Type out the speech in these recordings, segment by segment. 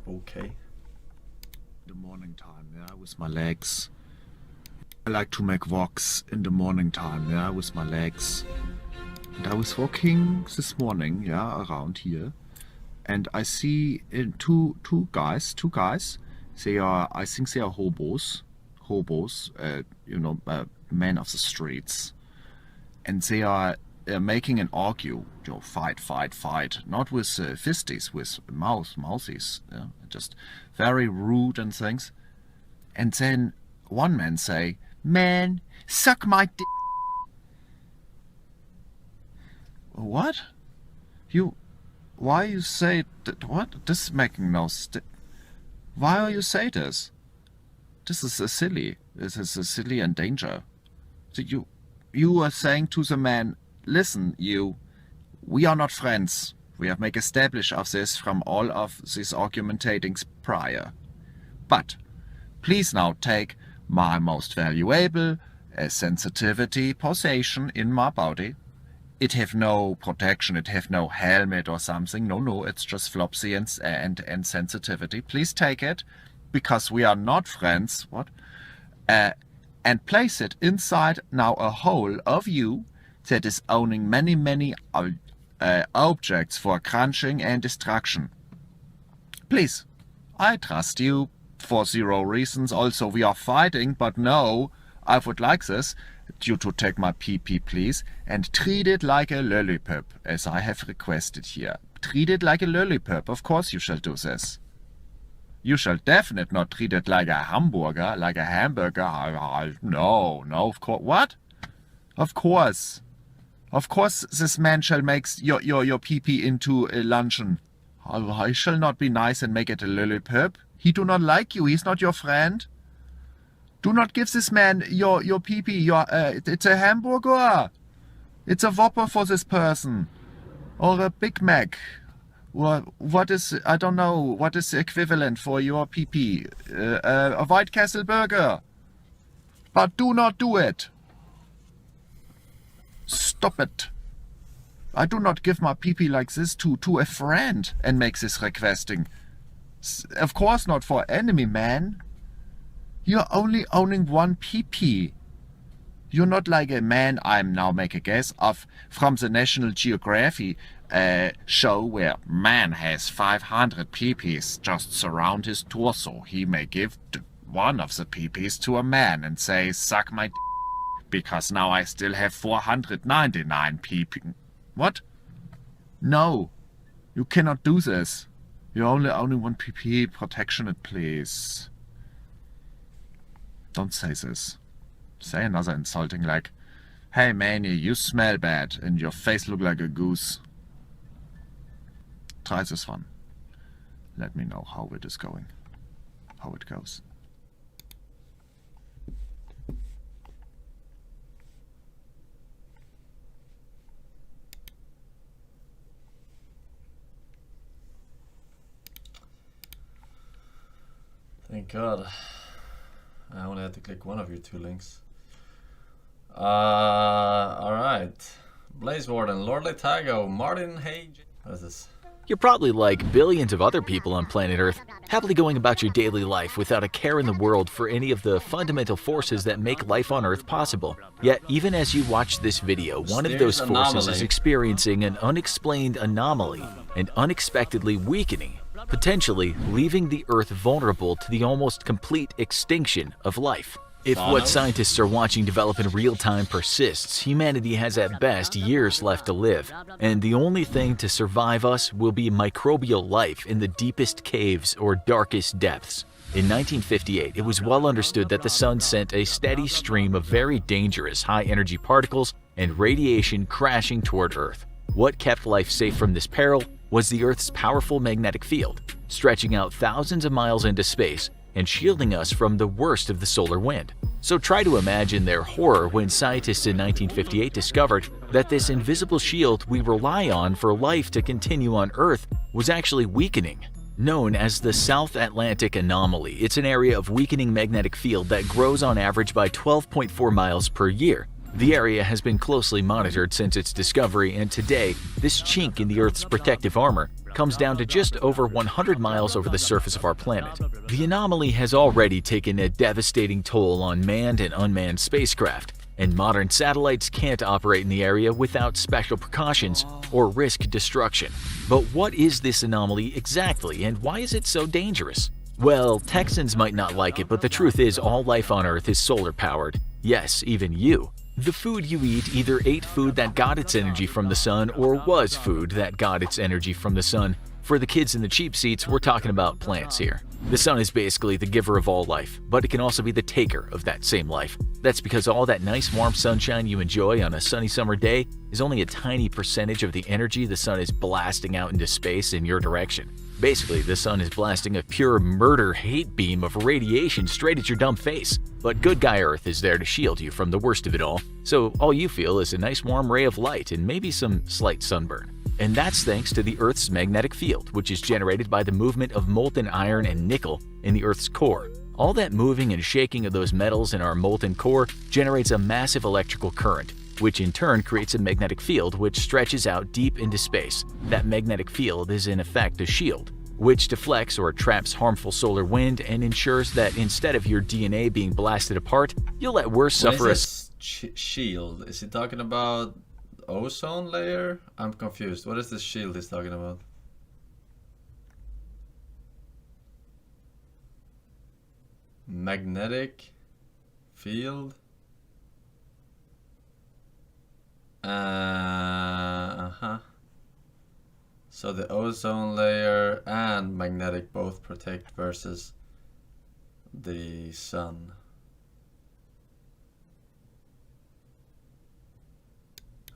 Okay. The morning time, yeah, with my legs. I like to make walks in the morning time, yeah, with my legs. And I was walking this morning, yeah, around here, and I see two guys. They are, I think they are hobos, you know, men of the streets, and they are making an argue, you know, fight, not with fisties, with mouthies, yeah, just very rude and things. And then one man say, "Man, suck my dick." What? Why you say that? What? This is making no Why are you say this? This is silly. This is silly and danger. So you are saying to the man, listen, we are not friends. We have make establish of this from all of these argumentatings prior. But please now take my most valuable sensitivity possession in my body. It have no protection, it have no helmet or something. No, it's just flopsy and sensitivity. Please take it, because we are not friends. What? And place it inside now a hole of you that is owning many objects for crunching and destruction. Please, I trust you for 0 reasons. Also, we are fighting, but no, I would like this. You to take my pee-pee, please, and treat it like a lollipop, as I have requested here. Treat it like a lollipop. Of course you shall do this. You shall definitely not treat it like a hamburger, No, of course. What? Of course. Of course this man shall make your pee-pee into a luncheon. I shall not be nice and make it a lollipop. He do not like you. He's not your friend. Do not give this man your pee-pee. It's a hamburger. It's a Whopper for this person. Or a Big Mac. Or what is, I don't know, what is the equivalent for your pee-pee? A White Castle burger. But do not do it. Stop it. I do not give my pee-pee like this to a friend and make this requesting. Of course not for enemy, man. You're only owning one pee-pee. You're not like a man, I'm now make a guess, from the National Geographic show where man has 500 pee-pees just surround his torso. He may give one of the pee-pees to a man and say, suck my because now I still have 499 pee-pee. What? No, you cannot do this. You're only owning one pee-pee. Protection it, please. Don't say this. Say another insulting like, hey man, you smell bad and your face look like a goose. Try this one. Let me know how it is going. How it goes. Thank God. I only had to click one of your 2 links. Alright. Blaze Warden, Lord Letago, Martin Hage. What is this? You're probably like billions of other people on planet Earth, happily going about your daily life without a care in the world for any of the fundamental forces that make life on Earth possible. Yet, even as you watch this video, one of those forces is experiencing an unexplained anomaly and unexpectedly weakening, potentially leaving the Earth vulnerable to the almost complete extinction of life. If what scientists are watching develop in real time persists, humanity has at best years left to live, and the only thing to survive us will be microbial life in the deepest caves or darkest depths. In 1958, it was well understood that the sun sent a steady stream of very dangerous high-energy particles and radiation crashing toward Earth. What kept life safe from this peril was the Earth's powerful magnetic field, stretching out thousands of miles into space and shielding us from the worst of the solar wind. So try to imagine their horror when scientists in 1958 discovered that this invisible shield we rely on for life to continue on Earth was actually weakening. Known as the South Atlantic Anomaly, it's an area of weakening magnetic field that grows on average by 12.4 miles per year. The area has been closely monitored since its discovery, and today, this chink in the Earth's protective armor comes down to just over 100 miles over the surface of our planet. The anomaly has already taken a devastating toll on manned and unmanned spacecraft, and modern satellites can't operate in the area without special precautions or risk destruction. But what is this anomaly exactly, and why is it so dangerous? Well, Texans might not like it, but the truth is all life on Earth is solar-powered. Yes, even you. The food you eat either ate food that got its energy from the sun or was food that got its energy from the sun. For the kids in the cheap seats, we're talking about plants here. The sun is basically the giver of all life, but it can also be the taker of that same life. That's because all that nice warm sunshine you enjoy on a sunny summer day is only a tiny percentage of the energy the sun is blasting out into space in your direction. Basically, the sun is blasting a pure murder hate beam of radiation straight at your dumb face. But good guy Earth is there to shield you from the worst of it all, so all you feel is a nice warm ray of light and maybe some slight sunburn. And that's thanks to the Earth's magnetic field, which is generated by the movement of molten iron and nickel in the Earth's core. All that moving and shaking of those metals in our molten core generates a massive electrical current, which in turn creates a magnetic field which stretches out deep into space. That magnetic field is in effect a shield, which deflects or traps harmful solar wind and ensures that instead of your DNA being blasted apart, you'll let worse suffer a shield. Is he talking about ozone layer? I'm confused. What is this shield he's talking about? Magnetic field? So the ozone layer and magnetic both protect versus the sun.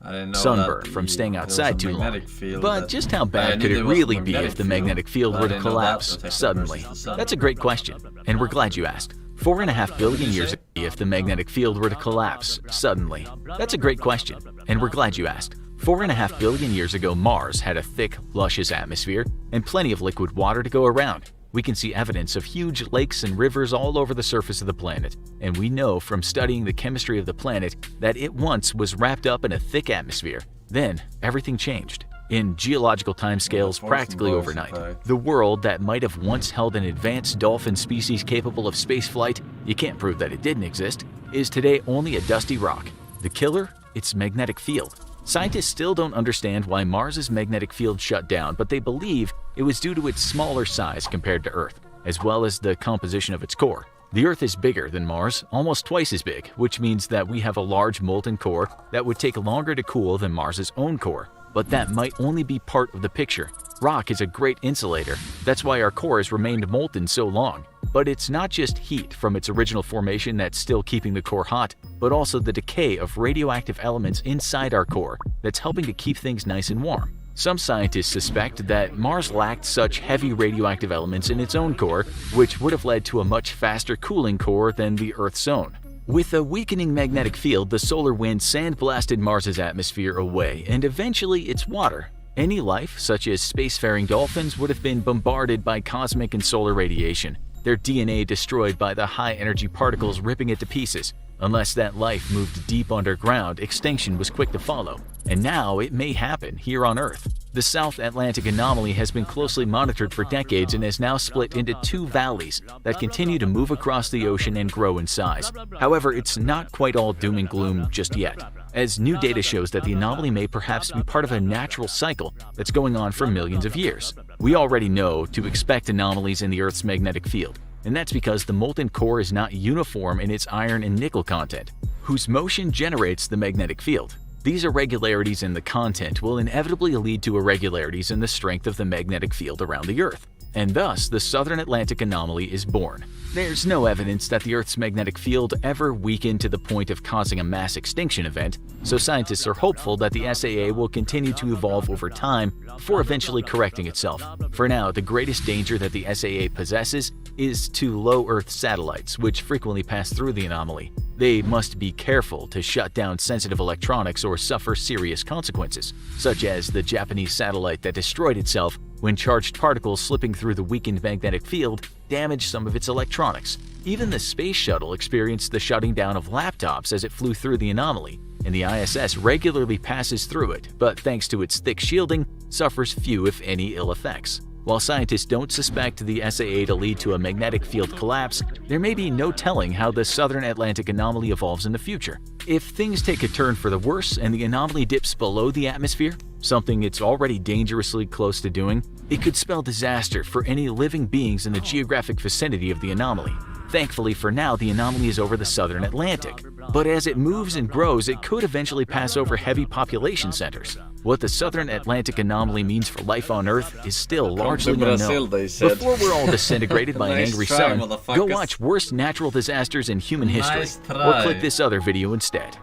I didn't know sunburn that from staying outside too long. But just how I bad knew could it there was a really be magnetic if the field, magnetic field but I were to didn't know that collapse protected suddenly? versus the sun. That's a great question, and we're glad you asked. 4.5 billion years ago, if the magnetic field were to collapse suddenly? That's a great question, and we're glad you asked. 4.5 billion years ago, Mars had a thick, luscious atmosphere and plenty of liquid water to go around. We can see evidence of huge lakes and rivers all over the surface of the planet, and we know from studying the chemistry of the planet that it once was wrapped up in a thick atmosphere. Then, everything changed. In geological timescales, practically overnight. The world that might have once held an advanced dolphin species capable of spaceflight, you can't prove that it didn't exist, is today only a dusty rock. The killer? Its magnetic field. Scientists still don't understand why Mars's magnetic field shut down, but they believe it was due to its smaller size compared to Earth, as well as the composition of its core. The Earth is bigger than Mars, almost twice as big, which means that we have a large molten core that would take longer to cool than Mars's own core. But that might only be part of the picture. Rock is a great insulator. That's why our core has remained molten so long. But it's not just heat from its original formation that's still keeping the core hot, but also the decay of radioactive elements inside our core that's helping to keep things nice and warm. Some scientists suspect that Mars lacked such heavy radioactive elements in its own core, which would have led to a much faster cooling core than the Earth's own. With a weakening magnetic field, the solar wind sandblasted Mars's atmosphere away, and eventually its water. Any life, such as spacefaring dolphins, would have been bombarded by cosmic and solar radiation, their DNA destroyed by the high-energy particles ripping it to pieces. Unless that life moved deep underground, extinction was quick to follow. And now it may happen here on Earth. The South Atlantic anomaly has been closely monitored for decades and is now split into two valleys that continue to move across the ocean and grow in size. However, it's not quite all doom and gloom just yet, as new data shows that the anomaly may perhaps be part of a natural cycle that's going on for millions of years. We already know to expect anomalies in the Earth's magnetic field, and that's because the molten core is not uniform in its iron and nickel content, whose motion generates the magnetic field. These irregularities in the content will inevitably lead to irregularities in the strength of the magnetic field around the Earth, and thus the Southern Atlantic anomaly is born. There's no evidence that the Earth's magnetic field ever weakened to the point of causing a mass extinction event, so scientists are hopeful that the SAA will continue to evolve over time before eventually correcting itself. For now, the greatest danger that the SAA possesses is to low Earth satellites, which frequently pass through the anomaly. They must be careful to shut down sensitive electronics or suffer serious consequences, such as the Japanese satellite that destroyed itself when charged particles slipping through the weakened magnetic field damaged some of its electronics. Even the space shuttle experienced the shutting down of laptops as it flew through the anomaly, and the ISS regularly passes through it, but thanks to its thick shielding, suffers few if any ill effects. While scientists don't suspect the SAA to lead to a magnetic field collapse, there may be no telling how the Southern Atlantic anomaly evolves in the future. If things take a turn for the worse and the anomaly dips below the atmosphere, something it's already dangerously close to doing, it could spell disaster for any living beings in the geographic vicinity of the anomaly. Thankfully for now, the anomaly is over the Southern Atlantic, but as it moves and grows, it could eventually pass over heavy population centers. What the Southern Atlantic anomaly means for life on Earth is still largely unknown. Before we're all disintegrated by an angry sun, go watch Worst Natural Disasters in Human History, or click this other video instead.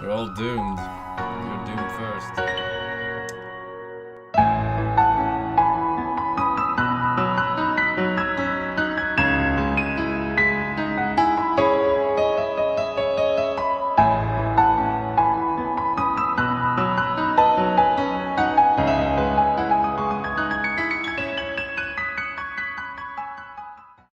We're all doomed. You're doomed first.